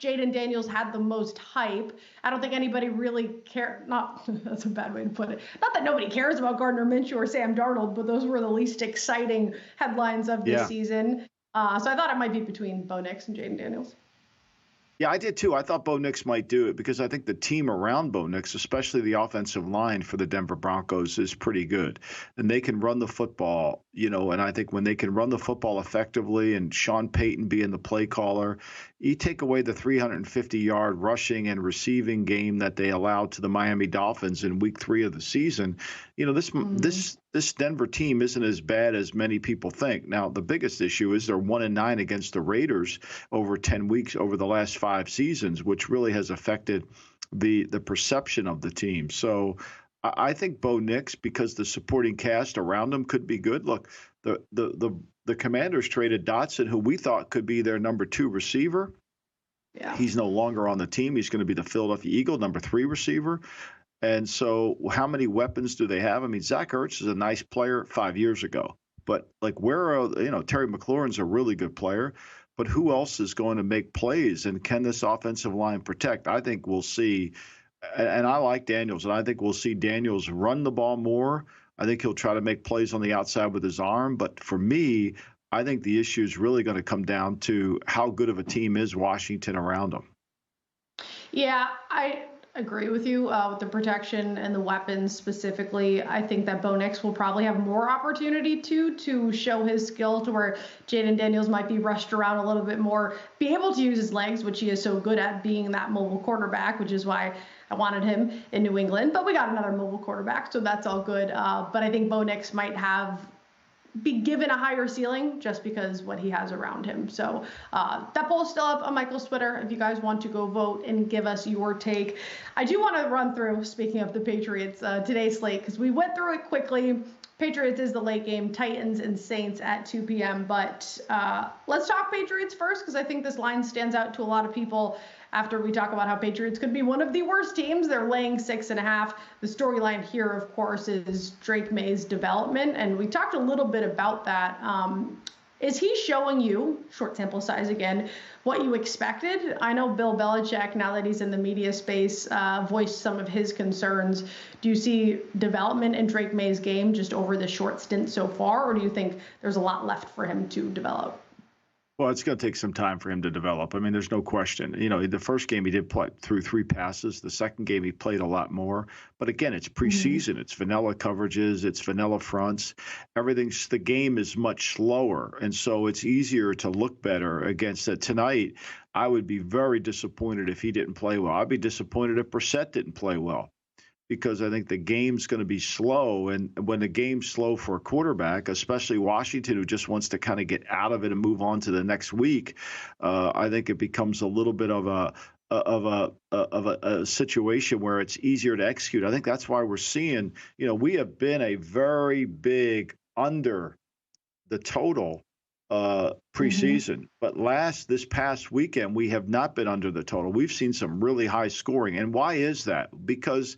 Jayden Daniels had the most hype. I don't think anybody really cared. Not that's a bad way to put it. Not that nobody cares about Gardner Minshew or Sam Darnold, but those were the least exciting headlines of this season. So I thought it might be between Bo Nix and Jayden Daniels. Yeah, I did too. I thought Bo Nix might do it because I think the team around Bo Nix, especially the offensive line for the Denver Broncos, is pretty good. And they can run the football, and I think when they can run the football effectively and Sean Payton being the play caller, you take away the 350-yard rushing and receiving game that they allowed to the Miami Dolphins in week 3 of the season. This Denver team isn't as bad as many people think. Now, the biggest issue is they're 1-9 against the Raiders over 10 weeks over the last 5 seasons, which really has affected the perception of the team. So I think Bo Nix, because the supporting cast around him could be good. Look, the Commanders traded Dotson, who we thought could be their number 2 receiver. Yeah. He's no longer on the team. He's going to be the Philadelphia Eagle, number 3 receiver. And so how many weapons do they have? I mean, Zach Ertz is a nice player 5 years ago. But, where are, Terry McLaurin's a really good player. But who else is going to make plays? And can this offensive line protect? I think we'll see. And I like Daniels. And I think we'll see Daniels run the ball more. I think he'll try to make plays on the outside with his arm. But for me, I think the issue is really going to come down to how good of a team is Washington around them. Yeah, I agree with you with the protection and the weapons specifically. I think that Bo Nix will probably have more opportunity to show his skill, to where Jayden Daniels might be rushed around a little bit more, be able to use his legs, which he is so good at, being that mobile quarterback, which is why I wanted him in New England. But we got another mobile quarterback, so that's all good. But I think Bo Nix might be given a higher ceiling just because what he has around him. So that poll is still up on Michael's Twitter if you guys want to go vote and give us your take. I do want to run through, speaking of the Patriots, today's slate, because we went through it quickly. Patriots is the late game, Titans and Saints at 2 p.m. But let's talk Patriots first, because I think this line stands out to a lot of people after we talk about how Patriots could be one of the worst teams. They're laying 6.5. The storyline here, of course, is Drake May's development, and we talked a little bit about that. Is he showing you, short sample size again, what you expected? I know Bill Belichick, now that he's in the media space, voiced some of his concerns. Do you see development in Drake May's game just over the short stint so far, or do you think there's a lot left for him to develop? Well, it's going to take some time for him to develop. I mean, there's no question. The first game he did play through 3 passes. The second game he played a lot more. But again, it's preseason. It's vanilla coverages. It's vanilla fronts. The game is much slower. And so it's easier to look better against it. Tonight, I would be very disappointed if he didn't play well. I'd be disappointed if Brissett didn't play well, because I think the game's going to be slow. And when the game's slow for a quarterback, especially Washington, who just wants to kind of get out of it and move on to the next week, I think it becomes a little bit of a situation where it's easier to execute. I think that's why we're seeing, we have been a very big under the total preseason. But this past weekend, we have not been under the total. We've seen some really high scoring. And why is that? Because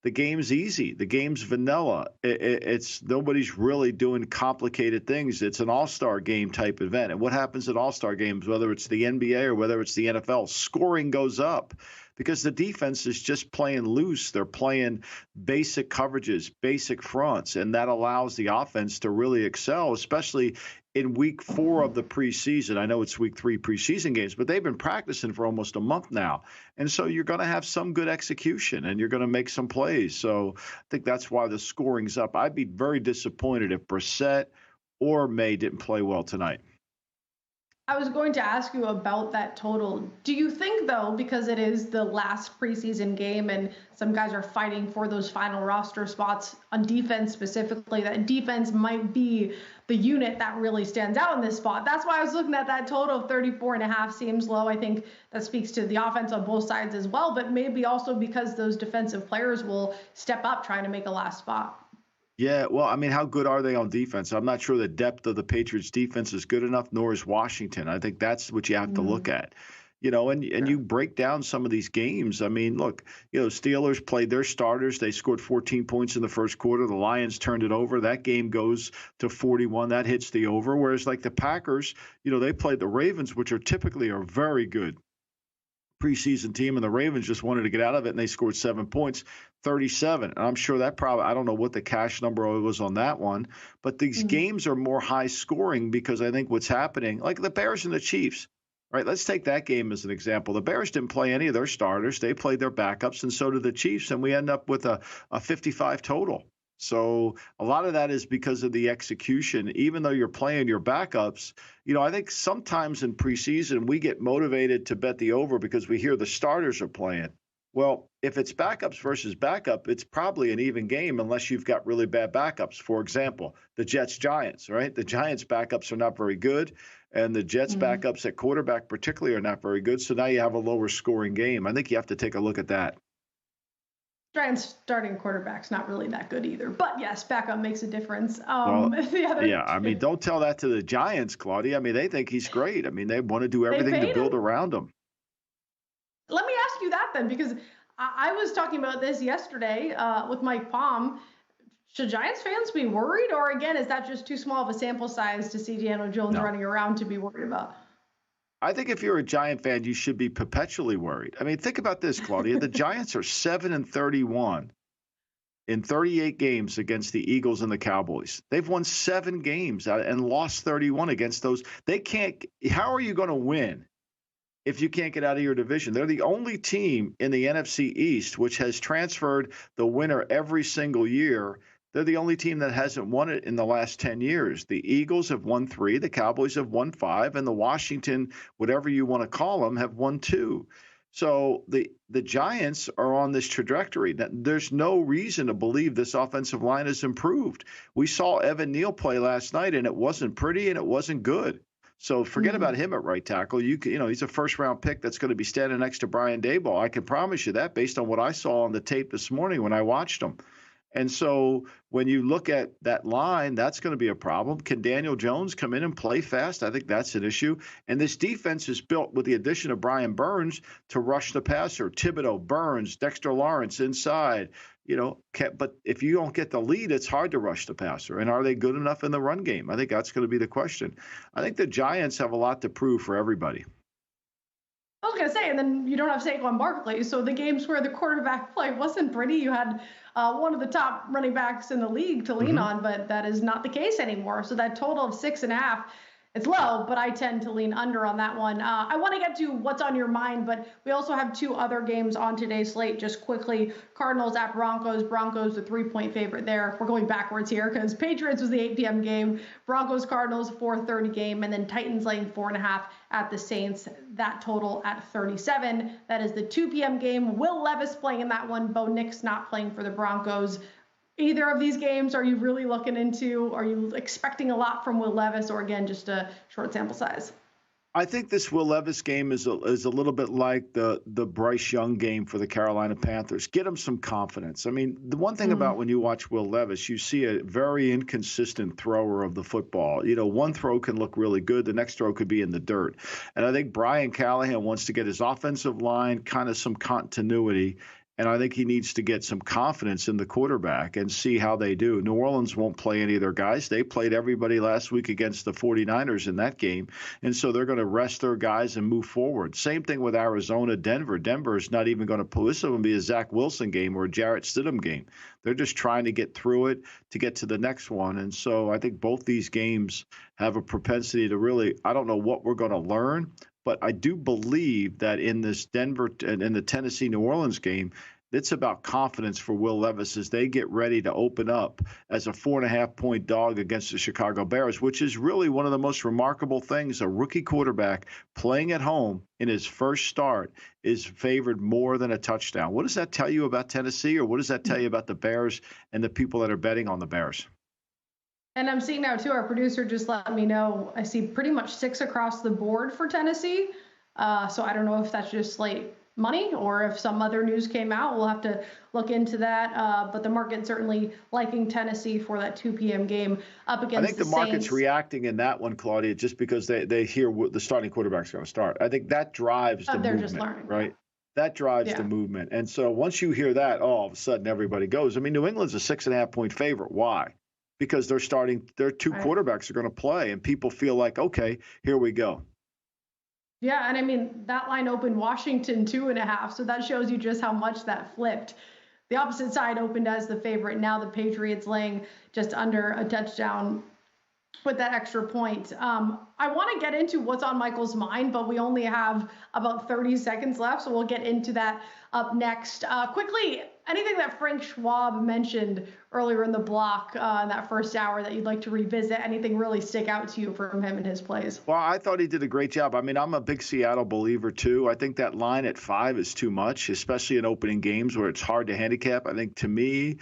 the game's easy. The game's vanilla. It's nobody's really doing complicated things. It's an all-star game type event. And what happens at all-star games, whether it's the NBA or whether it's the NFL, scoring goes up because the defense is just playing loose. They're playing basic coverages, basic fronts, and that allows the offense to really excel, especially in week 4 of the preseason. I know it's week 3 preseason games, but they've been practicing for almost a month now. And so you're going to have some good execution and you're going to make some plays. So I think that's why the scoring's up. I'd be very disappointed if Brissett or May didn't play well tonight. I was going to ask you about that total. Do you think, though, because it is the last preseason game and some guys are fighting for those final roster spots on defense specifically, that defense might be the unit that really stands out in this spot? That's why I was looking at that total of 34.5 seems low. I think that speaks to the offense on both sides as well, but maybe also because those defensive players will step up trying to make a last spot. Yeah, well, I mean, how good are they on defense? I'm not sure the depth of the Patriots defense is good enough, nor is Washington. I think that's what you have to look at. And you break down some of these games. I mean, look, Steelers played their starters. They scored 14 points in the first quarter. The Lions turned it over. That game goes to 41. That hits the over. Whereas like the Packers, they played the Ravens, which are typically very good preseason team, and the Ravens just wanted to get out of it, and they scored 7 points, 37. And I'm sure that probably, I don't know what the cash number was on that one, but these games are more high scoring because I think what's happening, like the Bears and the Chiefs, right? Let's take that game as an example. The Bears didn't play any of their starters. They played their backups, and so did the Chiefs, and we end up with a 55 total. So a lot of that is because of the execution. Even though you're playing your backups, I think sometimes in preseason we get motivated to bet the over because we hear the starters are playing. Well, if it's backups versus backup, it's probably an even game unless you've got really bad backups. For example, the Jets-Giants, right? The Giants' backups are not very good, and the Jets' backups at quarterback particularly are not very good. So now you have a lower scoring game. I think you have to take a look at that. Giants starting quarterback's not really that good either. But yes, backup makes a difference. Don't tell that to the Giants, Claudia. I mean, they think he's great. I mean, they want to do everything to build around him. Let me ask you that then, because I was talking about this yesterday with Mike Palm. Should Giants fans be worried? Or again, is that just too small of a sample size to see Daniel Jones running around to be worried about? I think if you're a Giant fan, you should be perpetually worried. I mean, think about this, Claudia. The Giants are 7-31 in 38 games against the Eagles and the Cowboys. They've won 7 games and lost 31 against those. How are you going to win if you can't get out of your division? They're the only team in the NFC East which has transferred the winner every single year. They're the only team that hasn't won it in the last 10 years. The Eagles have won 3, the Cowboys have won 5, and the Washington, whatever you want to call them, have won 2. So the Giants are on this trajectory. There's no reason to believe this offensive line has improved. We saw Evan Neal play last night, and it wasn't pretty and it wasn't good. So forget about him at right tackle. He's a first-round pick that's going to be standing next to Brian Daboll. I can promise you that based on what I saw on the tape this morning when I watched him. And so when you look at that line, that's going to be a problem. Can Daniel Jones come in and play fast? I think that's an issue. And this defense is built with the addition of Brian Burns to rush the passer. Thibodeau, Burns, Dexter Lawrence inside. But if you don't get the lead, it's hard to rush the passer. And are they good enough in the run game? I think that's going to be the question. I think the Giants have a lot to prove for everybody. I was going to say, and then you don't have Saquon Barkley. So the games where the quarterback play wasn't pretty, you had one of the top running backs in the league to lean on, but that is not the case anymore. So that total of 6.5, it's low, but I tend to lean under on that one. I want to get to what's on your mind, but we also have 2 other games on today's slate. Just quickly, Cardinals at Broncos. Broncos, the 3-point favorite there. We're going backwards here because Patriots was the 8 p.m. game. Broncos, Cardinals, 4:30 game, and then Titans laying 4.5 at the Saints. That total at 37. That is the 2 p.m. game. Will Levis playing in that one. Bo Nix not playing for the Broncos. Either of these games are you really looking into? Are you expecting a lot from Will Levis, or again, just a short sample size? I think this Will Levis game is a little bit like the Bryce Young game for the Carolina Panthers. Get him some confidence. I mean, the one thing about when you watch Will Levis, you see a very inconsistent thrower of the football. One throw can look really good. The next throw could be in the dirt. And I think Brian Callahan wants to get his offensive line kind of some continuity. And I think he needs to get some confidence in the quarterback and see how they do. New Orleans won't play any of their guys. They played everybody last week against the 49ers in that game. And so they're going to rest their guys and move forward. Same thing with Arizona, Denver. Denver is not even going to pull. This is going to be a Zach Wilson game or a Jarrett Stidham game. They're just trying to get through it to get to the next one. And so I think both these games have a propensity to really, I don't know what we're going to learn, but I do believe that in this Denver and in the Tennessee-New Orleans game, it's about confidence for Will Levis as they get ready to open up as a 4.5-point dog against the Chicago Bears, which is really one of the most remarkable things. A rookie quarterback playing at home in his first start is favored more than a touchdown. What does that tell you about Tennessee, or what does that tell you about the Bears and the people that are betting on the Bears? And I'm seeing now, too, our producer just let me know, I see pretty much 6 across the board for Tennessee. So I don't know if that's just slate money or if some other news came out. We'll have to look into that. But the market certainly liking Tennessee for that 2 p.m. game up against the Saints. I think the market's reacting in that one, Claudia, just because they hear what the starting quarterback's going to start. I think that drives the movement, just learning, right? That drives the movement. And so once you hear that, all of a sudden everybody goes. I mean, New England's a 6.5-point favorite. Why? Because their 2 quarterbacks are going to play, and people feel like, okay, here we go. Yeah, and I mean, that line opened Washington 2.5, so that shows you just how much that flipped. The opposite side opened as the favorite. Now the Patriots laying just under a touchdown with that extra point. I want to get into what's on Michael's mind, but we only have about 30 seconds left, so we'll get into that up next. Quickly, anything that Frank Schwab mentioned earlier in the block in that first hour that you'd like to revisit? Anything really stick out to you from him and his plays? Well, I thought he did a great job. I mean, I'm a big Seattle believer, too. I think that line at 5 is too much, especially in opening games where it's hard to handicap. I think, to me,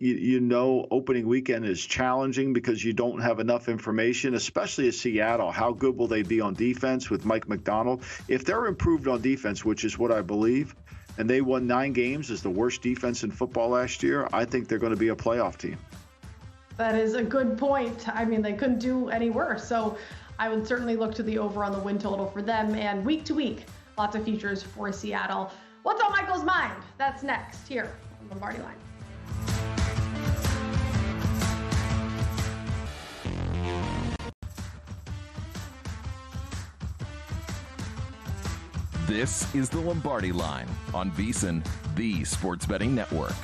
opening weekend is challenging because you don't have enough information, especially at Seattle. How good will they be on defense with Mike McDonald? If they're improved on defense, which is what I believe, and they won 9 games as the worst defense in football last year, I think they're going to be a playoff team. That is a good point. I mean, they couldn't do any worse. So I would certainly look to the over on the win total for them. And week to week, lots of futures for Seattle. What's on Michael's mind? That's next here on Lombardi Line. This is the Lombardi Line on VSiN, the sports betting network.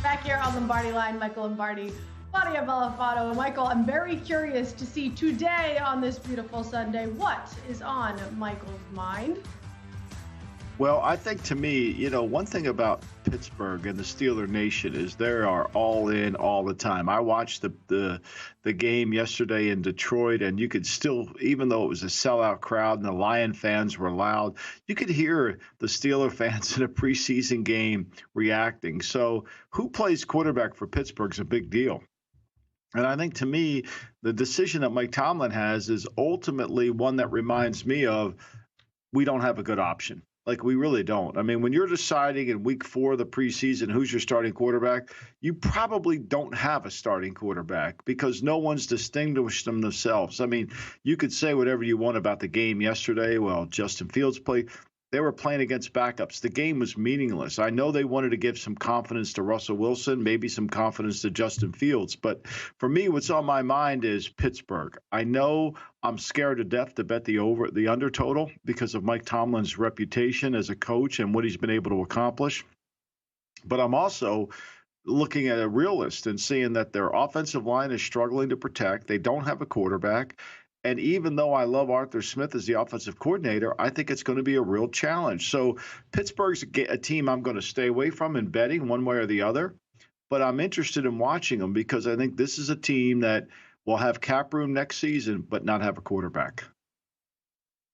Back here on Lombardi Line, Michael Lombardi, Claudia Bellafato. And Michael, I'm very curious to see today on this beautiful Sunday, what is on Michael's mind? Well, I think, to me, one thing about Pittsburgh and the Steeler Nation is they are all in all the time. I watched the game yesterday in Detroit, and you could still, even though it was a sellout crowd and the Lion fans were loud, you could hear the Steeler fans in a preseason game reacting. So who plays quarterback for Pittsburgh is a big deal. And I think, to me, the decision that Mike Tomlin has is ultimately one that reminds me of, we don't have a good option. Like, we really don't. I mean, when you're deciding in week 4 of the preseason who's your starting quarterback, you probably don't have a starting quarterback because no one's distinguished themselves. I mean, you could say whatever you want about the game yesterday. Well, Justin Fields played. They were playing against backups. The game was meaningless. I know they wanted to give some confidence to Russell Wilson, maybe some confidence to Justin Fields. But for me, what's on my mind is Pittsburgh. I know I'm scared to death to bet the under total because of Mike Tomlin's reputation as a coach and what he's been able to accomplish. But I'm also looking at a realist and seeing that their offensive line is struggling to protect. They don't have a quarterback. And even though I love Arthur Smith as the offensive coordinator, I think it's going to be a real challenge. So Pittsburgh's a team I'm going to stay away from in betting one way or the other. But I'm interested in watching them because I think this is a team that will have cap room next season but not have a quarterback.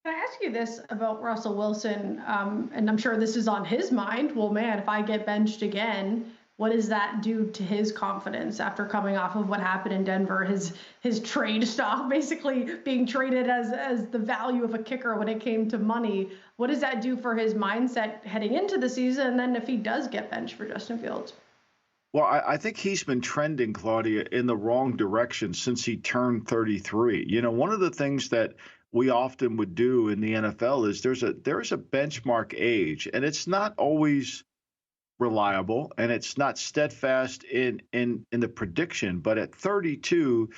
Can I ask you this about Russell Wilson? And I'm sure this is on his mind. Well, man, if I get benched again, what does that do to his confidence after coming off of what happened in Denver, his trade stock basically being traded as the value of a kicker when it came to money? What does that do for his mindset heading into the season? And then if he does get benched for Justin Fields? Well, I think he's been trending, Claudia, in the wrong direction since he turned 33. One of the things that we often would do in the NFL is there's a benchmark age, and it's not always reliable, and it's not steadfast in the prediction. But at 32,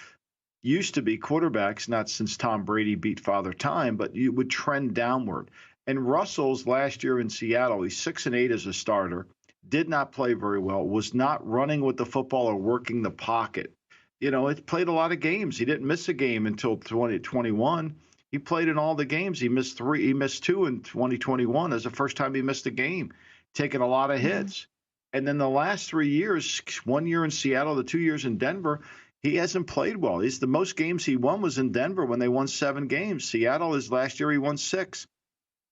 used to be quarterbacks, not since Tom Brady beat Father Time, but you would trend downward. And Russell's last year in Seattle, he's 6-8 as a starter, did not play very well, was not running with the football or working the pocket. It played a lot of games. He didn't miss a game until 2021. He played in all the games. He missed 3. He missed 2 in 2021. That's the first time he missed a game. Taking a lot of hits. And then the last 3 years, 1 year in Seattle, the 2 years in Denver, he hasn't played well. The most games he won was in Denver when they won 7 games. Seattle, his last year, he won 6.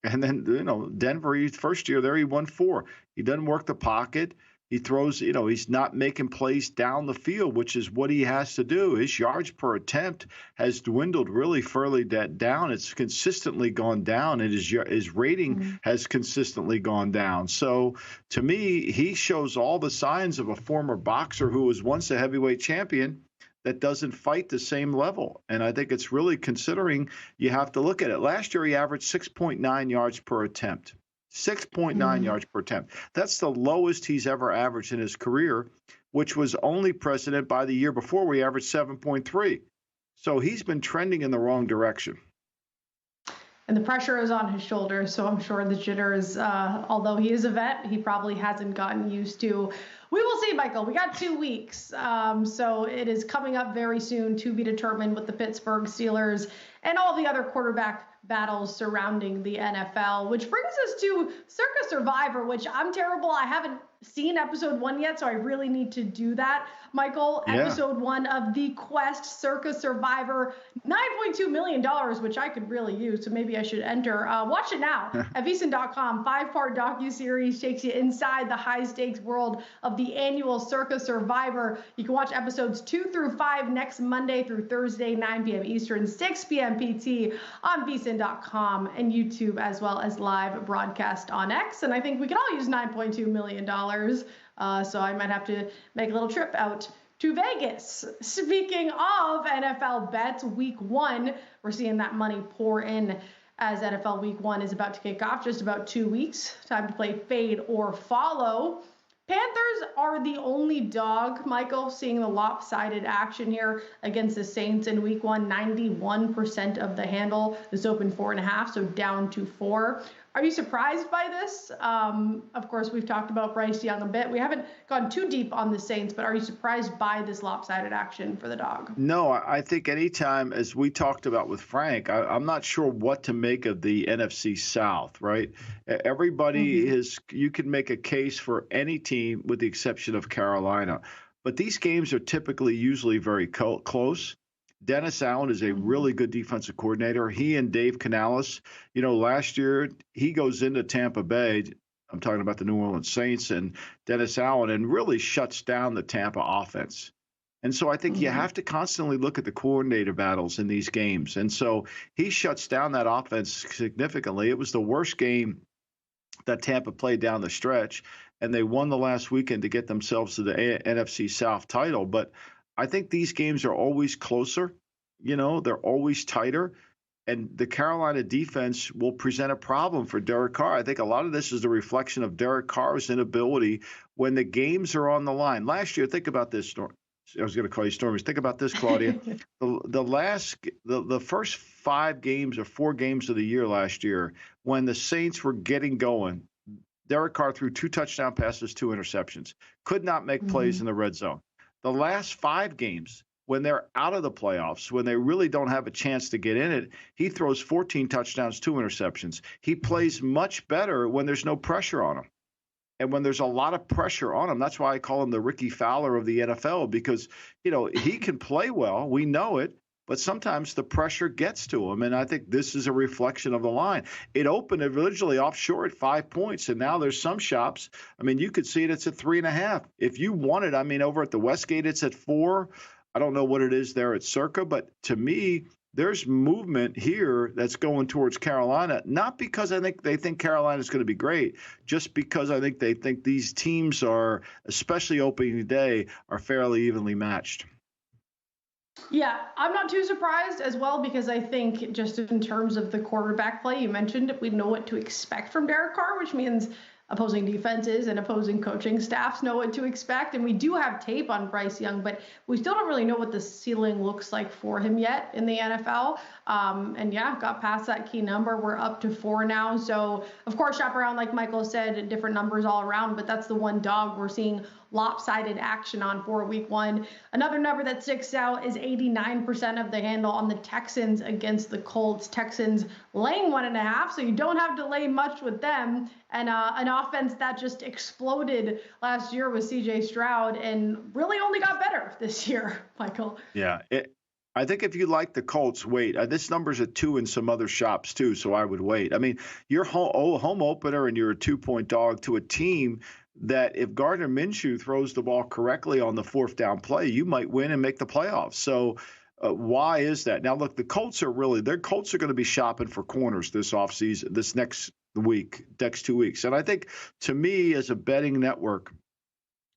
And then, Denver, first year there, he won 4. He doesn't work the pocket. He throws, he's not making plays down the field, which is what he has to do. His yards per attempt has dwindled really further down. It's consistently gone down, and his rating has consistently gone down. So to me, he shows all the signs of a former boxer who was once a heavyweight champion that doesn't fight the same level. And I think it's really considering you have to look at it. Last year, he averaged 6.9 yards per attempt. 6.9 yards per attempt. That's the lowest he's ever averaged in his career, which was only precedent by the year before where he averaged 7.3. So he's been trending in the wrong direction. And the pressure is on his shoulders, so I'm sure the jitters, although he is a vet, he probably hasn't gotten used to. We will see, Michael. We got 2 weeks. So it is coming up very soon to be determined with the Pittsburgh Steelers and all the other quarterback battles surrounding the NFL, which brings us to Circa Survivor, which I'm terrible. I haven't seen episode 1 yet, so I really need to do that. Michael, Yeah. Episode 1 of The Quest Circa Survivor, $9.2 million, which I could really use, so maybe I should enter. Watch it now at VSiN.com. 5-part docuseries takes you inside the high-stakes world of the annual Circa Survivor. You can watch episodes 2 through 5 next Monday through Thursday, 9 p.m. Eastern, 6 p.m. PT on VSiN.com and YouTube, as well as live broadcast on X. And I think we could all use $9.2 million. So I might have to make a little trip out to Vegas. Speaking of NFL bets, week 1, we're seeing that money pour in as NFL week 1 is about to kick off. Just about 2 weeks. Time to play fade or follow. Panthers are the only dog, Michael, seeing the lopsided action here against the Saints in week 1. 91% of the handle is open 4.5, so down to 4. Are you surprised by this? Of course, we've talked about Bryce Young a bit. We haven't gone too deep on the Saints, but are you surprised by this lopsided action for the dog? No, I think anytime, as we talked about with Frank, I'm not sure what to make of the NFC South, right? Everybody is, you can make a case for any team with the exception of Carolina. But these games are typically usually very close. Dennis Allen is a really good defensive coordinator. He and Dave Canales, last year he goes into Tampa Bay. I'm talking about the New Orleans Saints and Dennis Allen, and really shuts down the Tampa offense. And so I think you have to constantly look at the coordinator battles in these games. And so he shuts down that offense significantly. It was the worst game that Tampa played down the stretch, and they won the last weekend to get themselves to the NFC South title. But I think these games are always closer. They're always tighter. And the Carolina defense will present a problem for Derek Carr. I think a lot of this is a reflection of Derek Carr's inability when the games are on the line. Last year, think about this, I was going to call you Stormy. Think about this, Claudia. the first 5 games or 4 games of the year last year, when the Saints were getting going, Derek Carr threw 2 touchdown passes, 2 interceptions. Could not make plays in the red zone. The last 5 games, when they're out of the playoffs, when they really don't have a chance to get in it, he throws 14 touchdowns, 2 interceptions. He plays much better when there's no pressure on him. And when there's a lot of pressure on him, that's why I call him the Ricky Fowler of the NFL, because, he can play well. We know it. But sometimes the pressure gets to him, and I think this is a reflection of the line. It opened originally offshore at 5 points, and now there's some shops. You could see it's at 3.5. If you want it, over at the Westgate, it's at 4. I don't know what it is there at Circa, but to me, there's movement here that's going towards Carolina, not because I think they think Carolina is going to be great, just because I think they think these teams are, especially opening day, are fairly evenly matched. Yeah, I'm not too surprised as well, because I think just in terms of the quarterback play, you mentioned we know what to expect from Derek Carr, which means opposing defenses and opposing coaching staffs know what to expect. And we do have tape on Bryce Young, but we still don't really know what the ceiling looks like for him yet in the NFL. And yeah, got past that key number. We're up to 4 now. So of course, shop around, like Michael said, different numbers all around, but that's the one dog we're seeing lopsided action on for week 1. Another number that sticks out is 89% of the handle on the Texans against the Colts. Texans laying 1.5, so you don't have to lay much with them. And an offense that just exploded last year with C.J. Stroud and really only got better this year, Michael. Yeah, I think if you like the Colts, wait. This number's at 2 in some other shops too, so I would wait. You're home opener and you're a 2-point dog to a team that if Gardner Minshew throws the ball correctly on the 4th down play, you might win and make the playoffs. So why is that? Now, look, the Colts are going to be shopping for corners this offseason, this next 2 weeks. And I think, to me, as a betting network,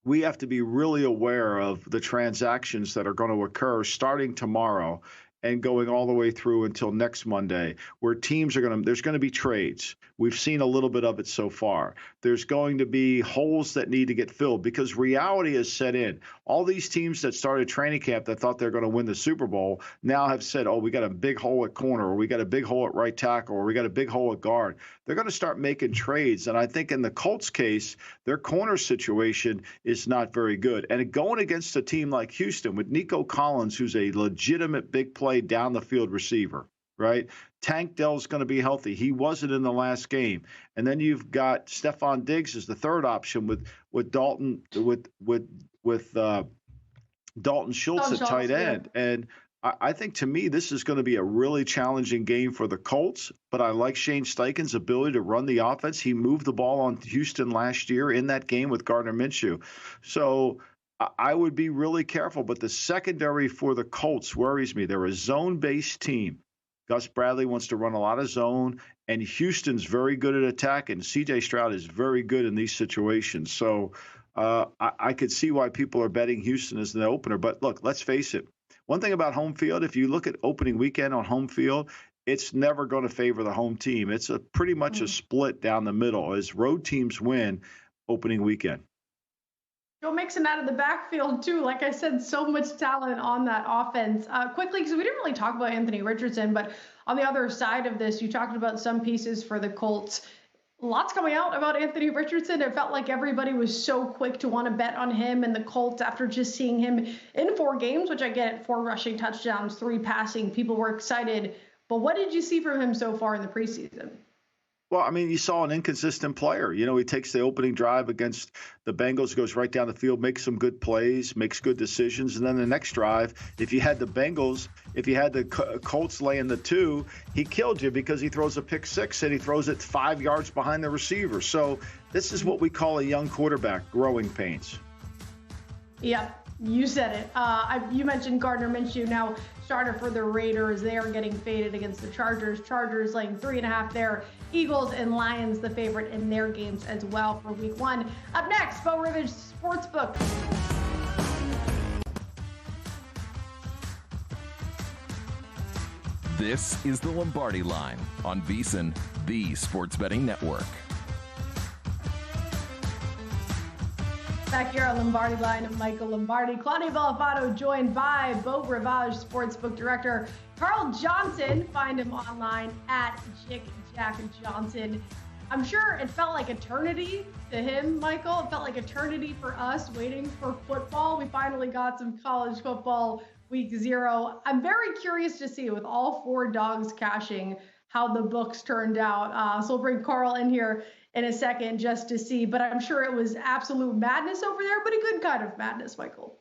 we have to be really aware of the transactions that are going to occur starting tomorrow and going all the way through until next Monday, where teams are there's going to be trades. We've seen a little bit of it so far. There's going to be holes that need to get filled because reality has set in. All these teams that started training camp that thought they're going to win the Super Bowl now have said, oh, we got a big hole at corner, or we got a big hole at right tackle, or we got a big hole at guard. They're going to start making trades. And I think in the Colts case, their corner situation is not very good. And going against a team like Houston with Nico Collins, who's a legitimate big play down the field receiver, right? Tank Dell's going to be healthy. He wasn't in the last game. And then you've got Stephon Diggs as the third option with Dalton Dalton Schultz at tight end. Yeah. And I think, to me, this is going to be a really challenging game for the Colts, but I like Shane Steichen's ability to run the offense. He moved the ball on Houston last year in that game with Gardner Minshew. So I would be really careful, but the secondary for the Colts worries me. They're a zone-based team. Gus Bradley wants to run a lot of zone, and Houston's very good at attacking. C.J. Stroud is very good in these situations. So I could see why people are betting Houston as the opener. But, look, let's face it. One thing about home field, if you look at opening weekend on home field, it's never going to favor the home team. It's pretty much a split down the middle as road teams win opening weekend. Joe Mixon out of the backfield, too. Like I said, so much talent on that offense. Quickly, because we didn't really talk about Anthony Richardson, but on the other side of this, you talked about some pieces for the Colts. Lots coming out about Anthony Richardson. It felt like everybody was so quick to want to bet on him and the Colts after just seeing him in 4 games, which I get, 4 rushing touchdowns, 3 passing. People were excited. But what did you see from him so far in the preseason? Well, I mean, you saw an inconsistent player. You know, he takes the opening drive against the Bengals, goes right down the field, makes some good plays, makes good decisions. And then the next drive, if you had the Colts laying the 2, he killed you because he throws a pick 6 and he throws it 5 yards behind the receiver. So this is what we call a young quarterback, growing pains. Yeah, you said it. You mentioned Gardner Minshew, now starter for the Raiders. They are getting faded against the Chargers. Chargers laying 3.5 there. Eagles and Lions the favorite in their games as well for week 1. Up next, Bo Rivage Sportsbook. This is the Lombardi Line on VSiN, the sports betting network. Back here on Lombardi Line of Michael Lombardi, Claudia Bellafato joined by Bo Rivage, Sportsbook Director Carl Johnson. Find him online at Jack Johnson. I'm sure it felt like eternity to him, Michael. It felt like eternity for us waiting for football. We finally got some college football week 0. I'm very curious to see, with all 4 dogs cashing, how the books turned out. So we'll bring Carl in here in a second just to see, but I'm sure it was absolute madness over there, but a good kind of madness, Michael.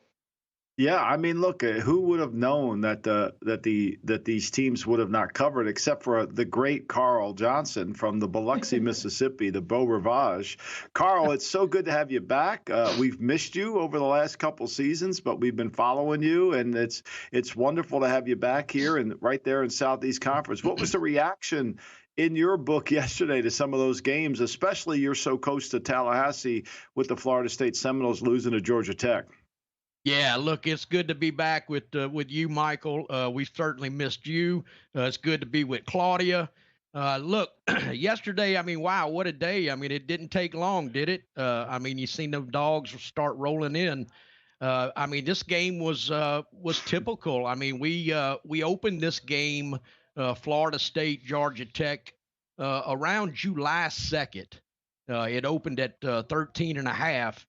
Yeah, I mean, look, who would have known that these teams would have not covered, except for the great Carl Johnson from the Biloxi, Mississippi, the Bo Rivage. Carl, it's so good to have you back. We've missed you over the last couple seasons, but we've been following you, and it's wonderful to have you back here and right there in Southeast Conference. What was the reaction in your book yesterday to some of those games, especially you're so close to Tallahassee with the Florida State Seminoles losing to Georgia Tech? Yeah, look, it's good to be back with you, Michael. We certainly missed you. It's good to be with Claudia. Look, yesterday, I mean, wow, what a day. I mean, it didn't take long, did it? I mean, you seen them dogs start rolling in. I mean, this game was typical. I mean, we opened this game, Florida State, Georgia Tech, around July 2nd. It opened at 13.5.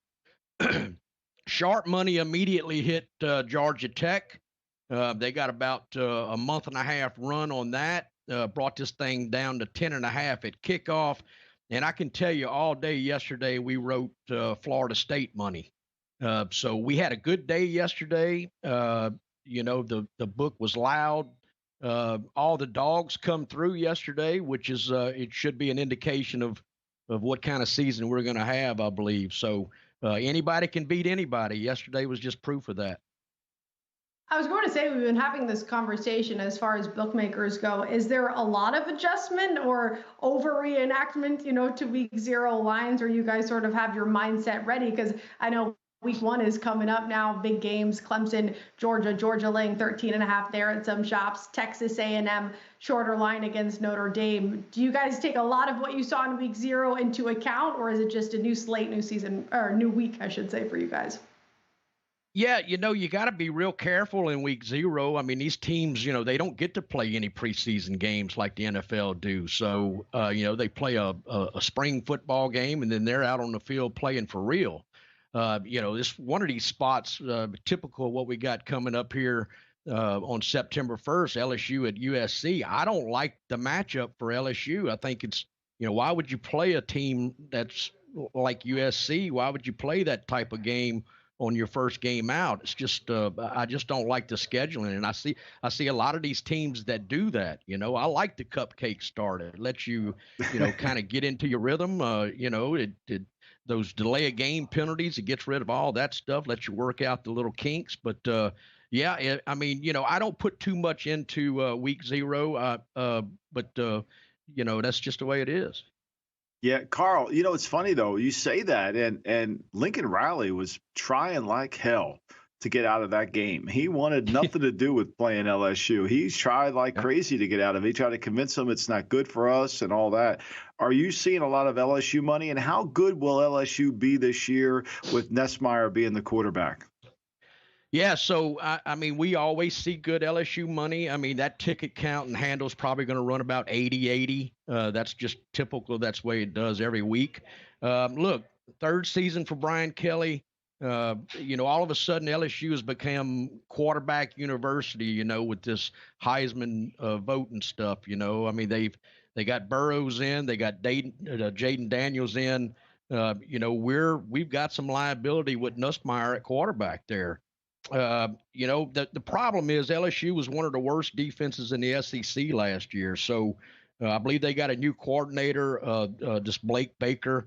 Sharp money immediately hit Georgia Tech. They got about a month and a half run on that, brought this thing down to 10.5 at kickoff. And I can tell you all day yesterday, we wrote Florida State money. So we had a good day yesterday. You know, the book was loud. All the dogs come through yesterday, which is it should be an indication of what kind of season we're going to have, I believe. So anybody can beat anybody. Yesterday was just proof of that. I was going to say, we've been having this conversation as far as bookmakers go. Is there a lot of adjustment or over reenactment, you know, to week 0 lines, or you guys sort of have your mindset ready? Because I know Week 1 is coming up now. Big games: Clemson, Georgia laying 13.5 there at some shops. Texas A&M shorter line against Notre Dame. Do you guys take a lot of what you saw in Week 0 into account, or is it just a new slate, new season, or new week, I should say, for you guys? Yeah, you got to be real careful in Week 0. I mean, these teams, they don't get to play any preseason games like the NFL do. So, they play a spring football game, and then they're out on the field playing for real. This one of these spots, typical of what we got coming up here on September 1st, LSU at USC. I don't like the matchup for LSU. I think it's, why would you play a team that's like USC? Why would you play that type of game on your first game out? It's just I just don't like the scheduling, and I see a lot of these teams that do that. I like the cupcake start. It lets you kind of get into your rhythm. Those delay of game penalties, it gets rid of all that stuff, lets you work out the little kinks. But I don't put too much into Week 0, but that's just the way it is. Yeah, Carl, it's funny, though. You say that, and Lincoln Riley was trying like hell to get out of that game. He wanted nothing to do with playing LSU. He's tried like crazy to get out of it. He tried to convince them it's not good for us and all that. Are you seeing a lot of LSU money, and how good will LSU be this year with Nessmeyer being the quarterback? Yeah, so, we always see good LSU money. I mean, that ticket count and handle is probably going to run about 80-80. That's just typical. That's the way it does every week. Look, third season for Brian Kelly. All of a sudden LSU has become quarterback university, with this Heisman vote and stuff. They got Burrows in, they got Jayden Daniels in. We've got some liability with Nussmeier at quarterback there. The problem is LSU was one of the worst defenses in the SEC last year. So I believe they got a new coordinator, this Blake Baker.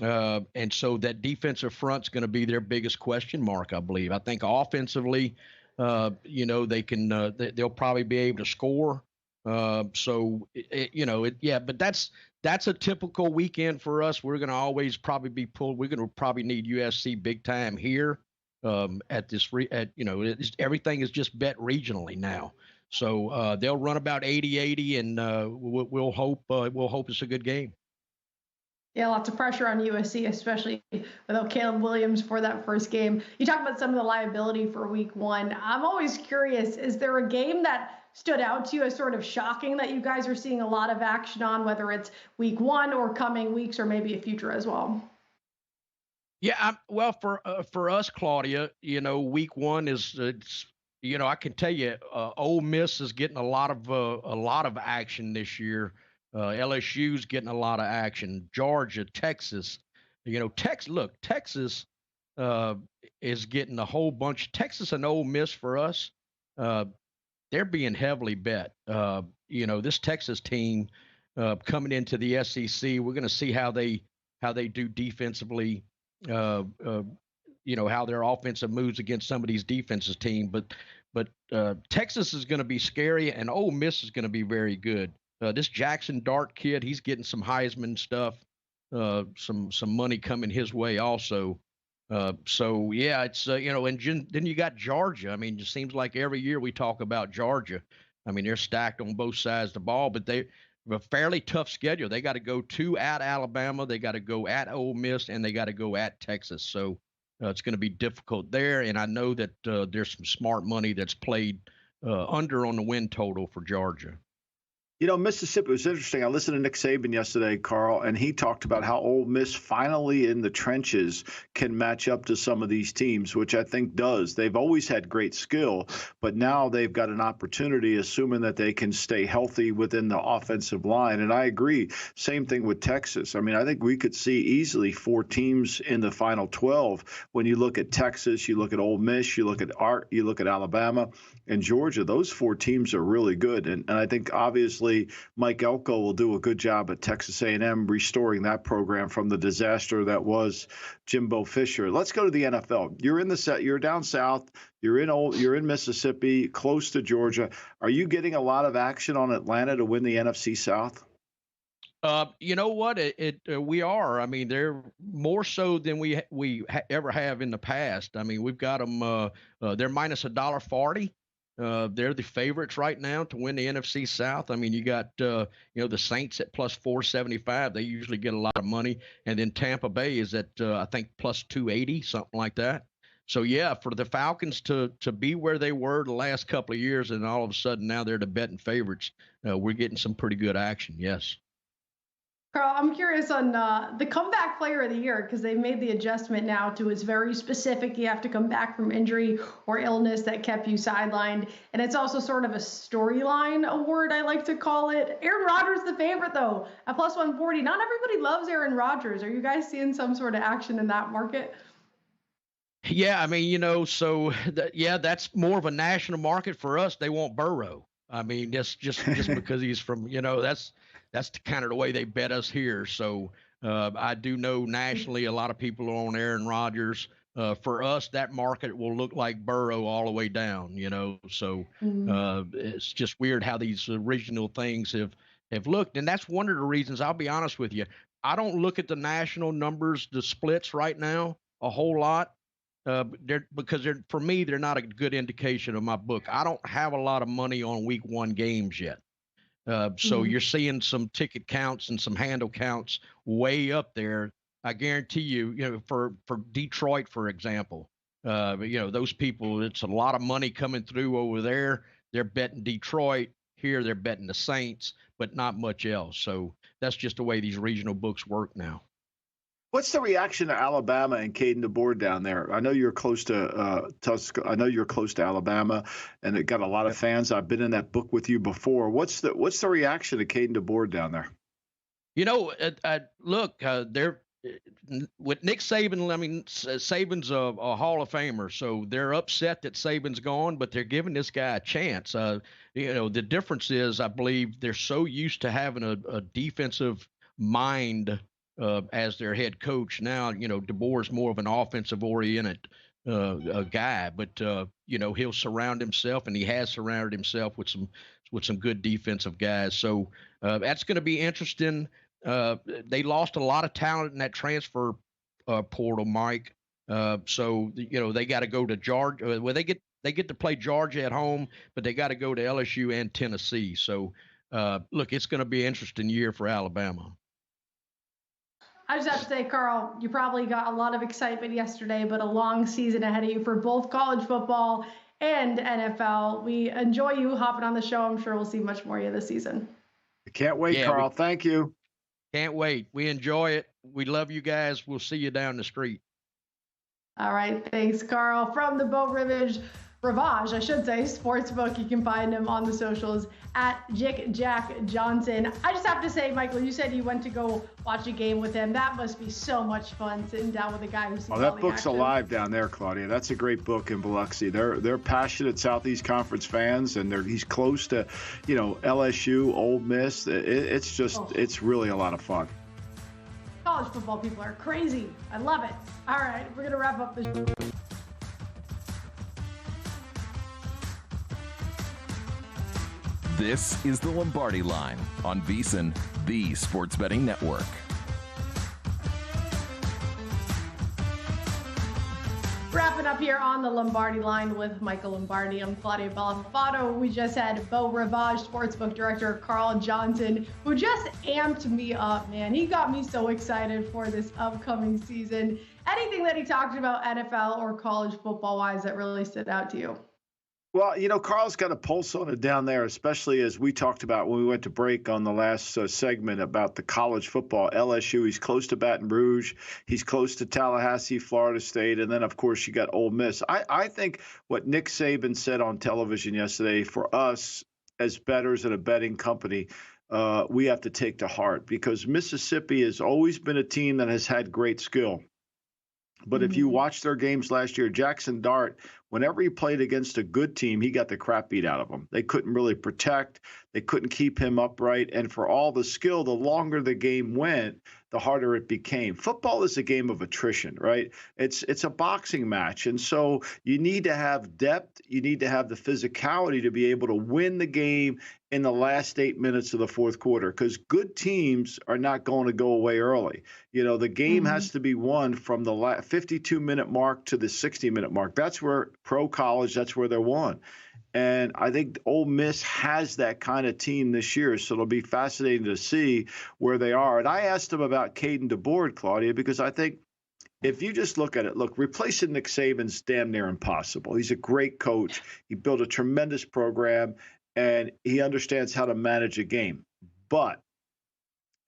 And so that defensive front's going to be their biggest question mark, I believe. I think offensively, they can, they'll probably be able to score. But that's a typical weekend for us. We're going to always probably be pulled. We're going to probably need USC big time here. Everything is just bet regionally now. So they'll run about 80-80, and we'll hope it's a good game. Yeah, lots of pressure on USC, especially without Caleb Williams for that first game. You talk about some of the liability for Week 1. I'm always curious, is there a game that stood out to you as sort of shocking that you guys are seeing a lot of action on, whether it's Week 1 or coming weeks or maybe a future as well? Yeah, for us, Claudia, Week 1 is I can tell you, Ole Miss is getting a lot of action this year. LSU's getting a lot of action. Georgia, Texas, Texas is getting a whole bunch. Texas and Ole Miss for us, they're being heavily bet. This Texas team coming into the SEC, we're going to see how they do defensively. How their offensive moves against some of these defensive teams, but Texas is going to be scary, and Ole Miss is going to be very good. This Jackson Dart kid, he's getting some Heisman stuff, some money coming his way also. It's and then you got Georgia. I mean, it seems like every year we talk about Georgia. I mean, they're stacked on both sides of the ball, but they have a fairly tough schedule. They got to go at Alabama, they got to go at Ole Miss, and they got to go at Texas. So it's going to be difficult there. And I know that there's some smart money that's played under on the win total for Georgia. Mississippi was interesting. I listened to Nick Saban yesterday, Carl, and he talked about how Ole Miss finally in the trenches can match up to some of these teams, which I think does. They've always had great skill, but now they've got an opportunity, assuming that they can stay healthy within the offensive line. And I agree. Same thing with Texas. I mean, I think we could see easily 4 teams in the final 12. When you look at Texas, you look at Ole Miss, you look at Alabama and Georgia. Those 4 teams are really good. And I think obviously Mike Elko will do a good job at Texas A&M restoring that program from the disaster that was Jimbo Fisher. Let's go to the NFL. You're down south. You're in Mississippi, close to Georgia. Are you getting a lot of action on Atlanta to win the NFC South? You know what? We are. I mean, they're more so than ever have in the past. I mean, we've got them. They're minus $1.40. They're the favorites right now to win the NFC South. I mean, you got the Saints at plus 475. They usually get a lot of money, and then Tampa Bay is at I think plus 280, something like that. So yeah, for the Falcons to be where they were the last couple of years, and all of a sudden now they're the betting favorites, we're getting some pretty good action. Yes. Carl, I'm curious on the comeback player of the year, because they've made the adjustment now to it's very specific. You have to come back from injury or illness that kept you sidelined. And it's also sort of a storyline award, I like to call it. Aaron Rodgers, the favorite, though, at plus 140. Not everybody loves Aaron Rodgers. Are you guys seeing some sort of action in that market? Yeah, I mean, that's more of a national market for us. They want Burrow. I mean, just because he's from, that's kind of the way they bet us here. So I do know nationally a lot of people are on Aaron Rodgers. For us, that market will look like Burrow all the way down, So it's just weird how these regional things have looked. And that's one of the reasons, I'll be honest with you, I don't look at the national numbers, the splits right now, a whole lot. Because for me, they're not a good indication of my book. I don't have a lot of money on week one games yet. So you're seeing some ticket counts and some handle counts way up there. I guarantee you, for Detroit, for example, those people, it's a lot of money coming through over there. They're betting Detroit. Here they're betting the Saints, but not much else. So that's just the way these regional books work now. What's the reaction to Alabama and Caden DeBoer down there? I know you're close to I know you're close to Alabama, and it got a lot of fans. I've been in that book with you before. What's the reaction to Caden DeBoer down there? Look, they're with Nick Saban. I mean, Saban's a Hall of Famer, so they're upset that Saban's gone, but they're giving this guy a chance. The difference is, I believe they're so used to having a defensive mind as their head coach. Now, DeBoer's more of an offensive-oriented guy, but he'll surround himself, and he has surrounded himself with some good defensive guys. So that's going to be interesting. They lost a lot of talent in that transfer portal, Mike. So they got to go to Georgia. Well, they get to play Georgia at home, but they got to go to LSU and Tennessee. So look, it's going to be an interesting year for Alabama. I just have to say, Carl, you probably got a lot of excitement yesterday, but a long season ahead of you for both college football and NFL. We enjoy you hopping on the show. I'm sure we'll see much more of you this season. I can't wait, Carl. Thank you. Can't wait. We enjoy it. We love you guys. We'll see you down the street. All right. Thanks, Carl. From the Beau Rivage Sportsbook. You can find him on the socials at Jack Johnson. I just have to say, Michael, you said you went to go watch a game with him. That must be so much fun sitting down with a guy who sees all the that book's action. Alive down there, Claudia. That's a great book in Biloxi. They're passionate Southeast Conference fans, and he's close to, LSU, Ole Miss. It's really a lot of fun. College football people are crazy. I love it. All right, we're gonna wrap up the show. This is the Lombardi Line on VSiN, the Sports Betting Network. Wrapping up here on the Lombardi Line with Michael Lombardi. I'm Claudia Bellafato. We just had Beau Rivage Sportsbook Director Carl Johnson, who just amped me up, man. He got me so excited for this upcoming season. Anything that he talked about NFL or college football-wise that really stood out to you? Well, Carl's got a pulse on it down there, especially as we talked about when we went to break on the last segment about the college football. LSU, he's close to Baton Rouge. He's close to Tallahassee, Florida State. And then, of course, you got Ole Miss. I think what Nick Saban said on television yesterday, for us as bettors at a betting company, we have to take to heart, because Mississippi has always been a team that has had great skill. But if you watch their games last year, Jackson Dart whenever he played against a good team, he got the crap beat out of him. They couldn't really protect. They couldn't keep him upright. And for all the skill, the longer the game went, the harder it became. Football is a game of attrition, right? It's a boxing match. And so you need to have depth. You need to have the physicality to be able to win the game in the last 8 minutes of the fourth quarter, because good teams are not going to go away early. The game has to be won from the 52-minute mark to the 60-minute mark. That's where pro college, that's where they're won. And I think Ole Miss has that kind of team this year, so it'll be fascinating to see where they are. And I asked him about Caden DeBoard, Claudia, because I think if you just look at it, replacing Nick Saban's damn near impossible. He's a great coach. He built a tremendous program, and he understands how to manage a game. But,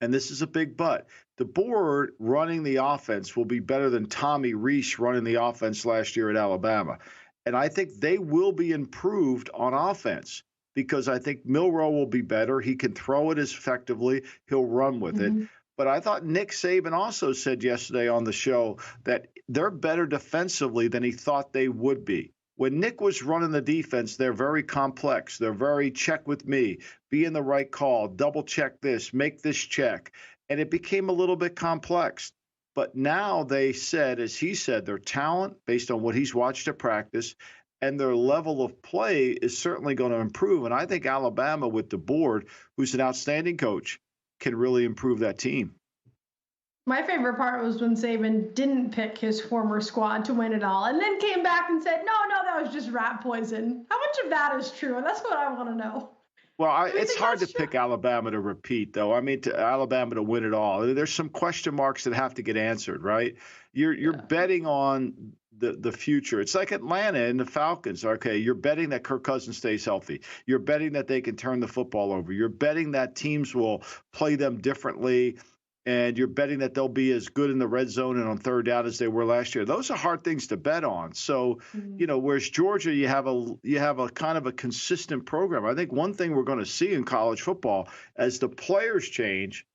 and this is a big but, DeBoard running the offense will be better than Tommy Rees running the offense last year at Alabama. And I think they will be improved on offense because I think Milroe will be better. He can throw it as effectively. He'll run with it. But I thought Nick Saban also said yesterday on the show that they're better defensively than he thought they would be. When Nick was running the defense, they're very complex. They're very check with me, be in the right call, double check this, make this check. And it became a little bit complex. But now they said, as he said, their talent, based on what he's watched at practice, and their level of play is certainly going to improve. And I think Alabama, with DeBoard, who's an outstanding coach, can really improve that team. My favorite part was when Saban didn't pick his former squad to win it all and then came back and said, no, that was just rat poison. How much of that is true? And that's what I want to know. Well, it's hard to pick Alabama to repeat, though. I mean, to Alabama to win it all. There's some question marks that have to get answered, right? You're betting on the future. It's like Atlanta and the Falcons. Okay, you're betting that Kirk Cousins stays healthy. You're betting that they can turn the football over. You're betting that teams will play them differently. And you're betting that they'll be as good in the red zone and on third down as they were last year. Those are hard things to bet on. So, whereas Georgia, you have a kind of a consistent program. I think one thing we're going to see in college football, as the players change,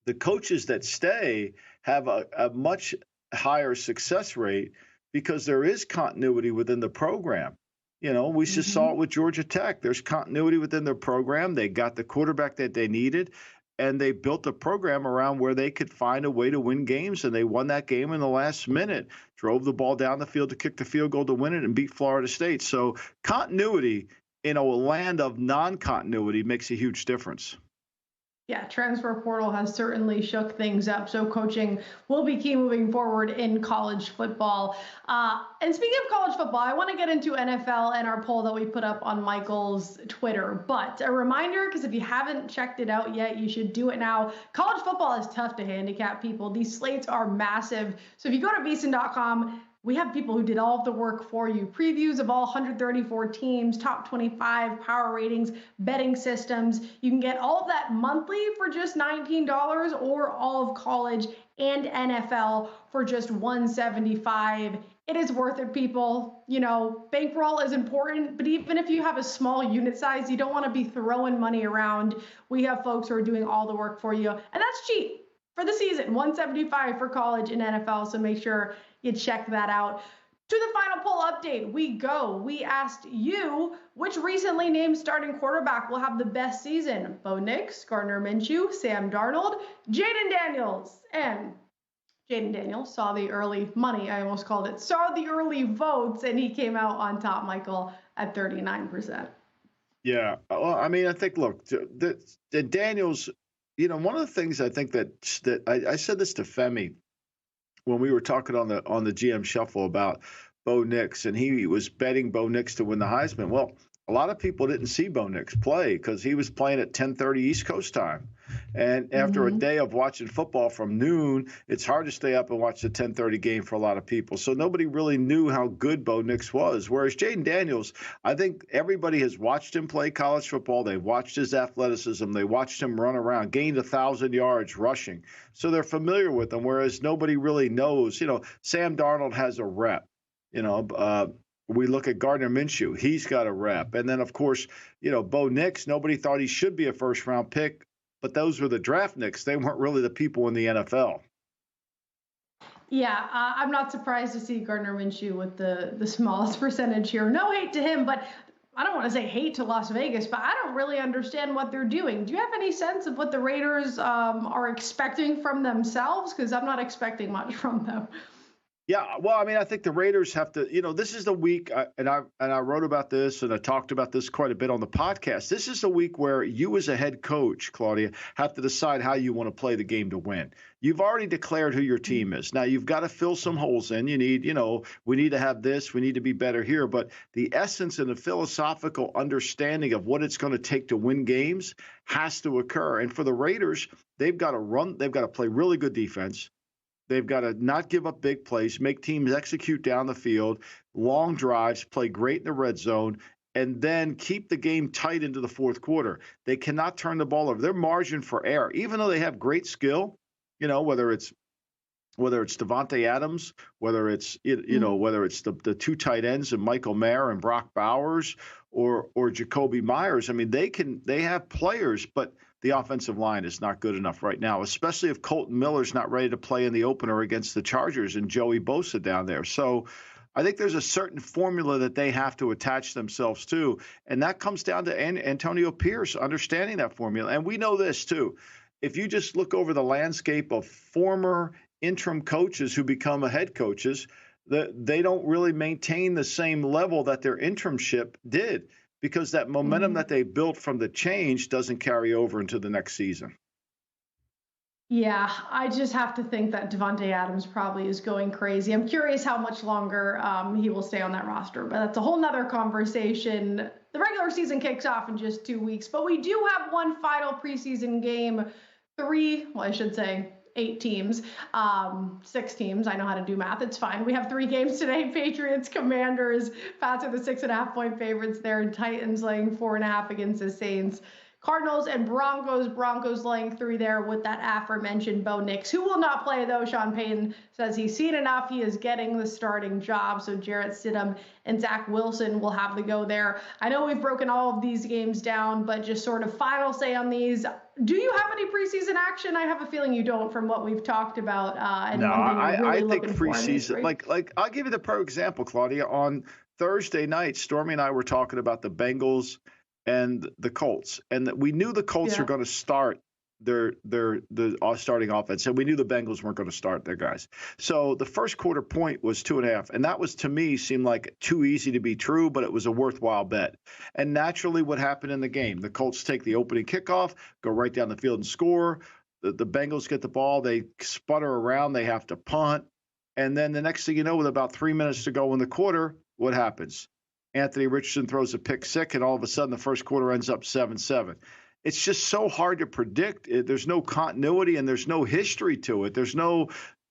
the coaches that stay have a much higher success rate because there is continuity within the program. We just saw it with Georgia Tech. There's continuity within their program. They got the quarterback that they needed. And they built a program around where they could find a way to win games, and they won that game in the last minute, drove the ball down the field to kick the field goal to win it, and beat Florida State. So continuity in a land of non-continuity makes a huge difference. Yeah, transfer portal has certainly shook things up. So coaching will be key moving forward in college football. And speaking of college football, I want to get into NFL and our poll that we put up on Michael's Twitter. But a reminder, because if you haven't checked it out yet, you should do it now. College football is tough to handicap, people. These slates are massive. So if you go to VSiN.com, we have people who did all of the work for you. Previews of all 134 teams, top 25, power ratings, betting systems. You can get all of that monthly for just $19 or all of college and NFL for just $175. It is worth it, people. Bankroll is important, but even if you have a small unit size, you don't want to be throwing money around. We have folks who are doing all the work for you, and that's cheap for the season. $175 for college and NFL, so make sure you check that out. To the final poll update, we asked you, which recently named starting quarterback will have the best season? Bo Nix, Gardner Minshew, Sam Darnold, Jayden Daniels. And Jayden Daniels saw the early money, I almost called it, saw the early votes, and he came out on top, Michael, at 39%. Yeah, well, I mean, I think, look, the Daniels, one of the things I think that I said this to Femi when we were talking on the GM Shuffle about Bo Nix, and he was betting Bo Nix to win the Heisman. Well, a lot of people didn't see Bo Nix play because he was playing at 10:30 East Coast time. And after a day of watching football from noon, it's hard to stay up and watch the 10:30 game for a lot of people. So nobody really knew how good Bo Nix was. Whereas Jayden Daniels, I think everybody has watched him play college football. They watched his athleticism. They watched him run around, gained 1,000 yards rushing. So they're familiar with him, whereas nobody really knows. Sam Darnold has a rep. We look at Gardner Minshew. He's got a rep. And then, of course, Bo Nix, nobody thought he should be a first-round pick, but those were the draft Knicks. They weren't really the people in the NFL. Yeah, I'm not surprised to see Gardner Minshew with the smallest percentage here. No hate to him, but I don't want to say hate to Las Vegas, but I don't really understand what they're doing. Do you have any sense of what the Raiders are expecting from themselves? Because I'm not expecting much from them. Yeah, well, I mean, I think the Raiders have to, this is the week, and I wrote about this and I talked about this quite a bit on the podcast. This is the week where you as a head coach, Claudia, have to decide how you want to play the game to win. You've already declared who your team is. Now you've got to fill some holes in. You need, we need to have this, we need to be better here. But the essence and the philosophical understanding of what it's going to take to win games has to occur. And for the Raiders, they've got to play really good defense. They've got to not give up big plays, make teams execute down the field, long drives, play great in the red zone, and then keep the game tight into the fourth quarter. They cannot turn the ball over. Their margin for error, even though they have great skill, whether it's Devontae Adams, whether it's the two tight ends and Michael Mayer and Brock Bowers or Jacoby Myers. I mean, they have players, but the offensive line is not good enough right now, especially if Colton Miller's not ready to play in the opener against the Chargers and Joey Bosa down there. So I think there's a certain formula that they have to attach themselves to, and that comes down to Antonio Pierce understanding that formula. And we know this too. If you just look over the landscape of former interim coaches who become head coaches, they don't really maintain the same level that their interimship did, because that momentum that they built from the change doesn't carry over into the next season. Yeah, I just have to think that Devontae Adams probably is going crazy. I'm curious how much longer he will stay on that roster, but that's a whole nother conversation. The regular season kicks off in just 2 weeks, but we do have one final preseason game. 8 teams, 6 teams. I know how to do math. It's fine. We have 3 games today. Patriots, Commanders. Pats are the 6.5-point favorites there. And Titans laying 4.5 against the Saints. Cardinals and Broncos laying 3 there with that aforementioned Bo Nix, who will not play though. Sean Payton says he's seen enough. He is getting the starting job. So Jarrett Stidham and Zach Wilson will have to go there. I know we've broken all of these games down, but just sort of final say on these. Do you have any preseason action? I have a feeling you don't from what we've talked about. I think preseason, like I'll give you the pro example, Claudia. On Thursday night, Stormy and I were talking about the Bengals and the Colts, and that we knew the Colts were going to start the starting offense, and we knew the Bengals weren't going to start their guys. So the first quarter point was 2.5, and that was, to me, seemed like too easy to be true, but it was a worthwhile bet. And naturally, what happened in the game? The Colts take the opening kickoff, go right down the field and score. The Bengals get the ball, they sputter around, they have to punt, and then the next thing you know, with about 3 minutes to go in the quarter, what happens? Anthony Richardson throws a pick six, and all of a sudden the first quarter ends up 7-7. It's just so hard to predict. There's no continuity and there's no history to it.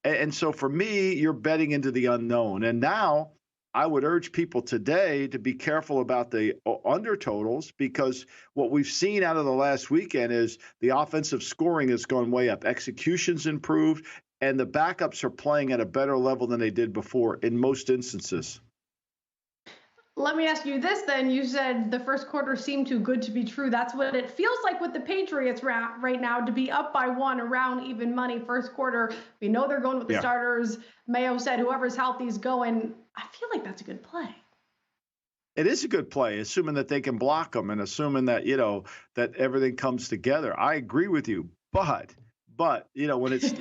And so for me, you're betting into the unknown. And now I would urge people today to be careful about the under totals, because what we've seen out of the last weekend is the offensive scoring has gone way up. Execution's improved, and the backups are playing at a better level than they did before in most instances. Let me ask you this then. You said the first quarter seemed too good to be true. That's what it feels like with the Patriots right now, to be up by 1 around even money first quarter. We know they're going with the starters. Mayo said whoever's healthy is going. I feel like that's a good play. It is a good play, assuming that they can block them and assuming that, that everything comes together. I agree with you. But when it's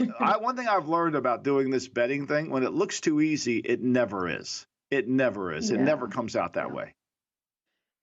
one thing I've learned about doing this betting thing, when it looks too easy, it never is. It never is. Yeah. It never comes out that way.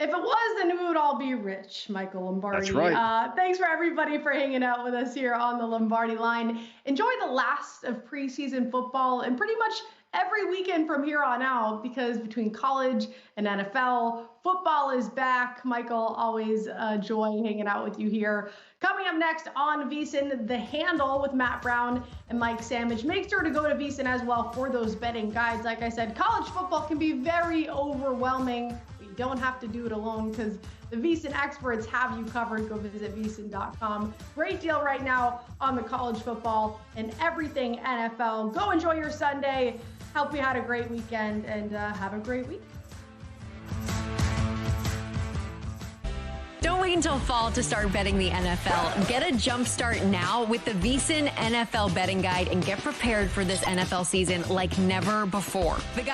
If it was, then we would all be rich, Michael Lombardi. That's right. Thanks for everybody for hanging out with us here on the Lombardi Line. Enjoy the last of preseason football and pretty much every weekend from here on out, because between college and NFL, football is back. Michael, always a joy hanging out with you here. Coming up next on VSiN, The Handle with Matt Brown and Mike Sandage. Make sure to go to VSiN as well for those betting guides. Like I said, college football can be very overwhelming. But you don't have to do it alone, because the VSiN experts have you covered. Go visit VSiN.com. Great deal right now on the college football and everything NFL. Go enjoy your Sunday. Hope you had a great weekend, and have a great week. Don't wait wait until fall to start betting the NFL? Get a jump start now with the VSiN NFL betting guide and get prepared for this NFL season like never before. The guide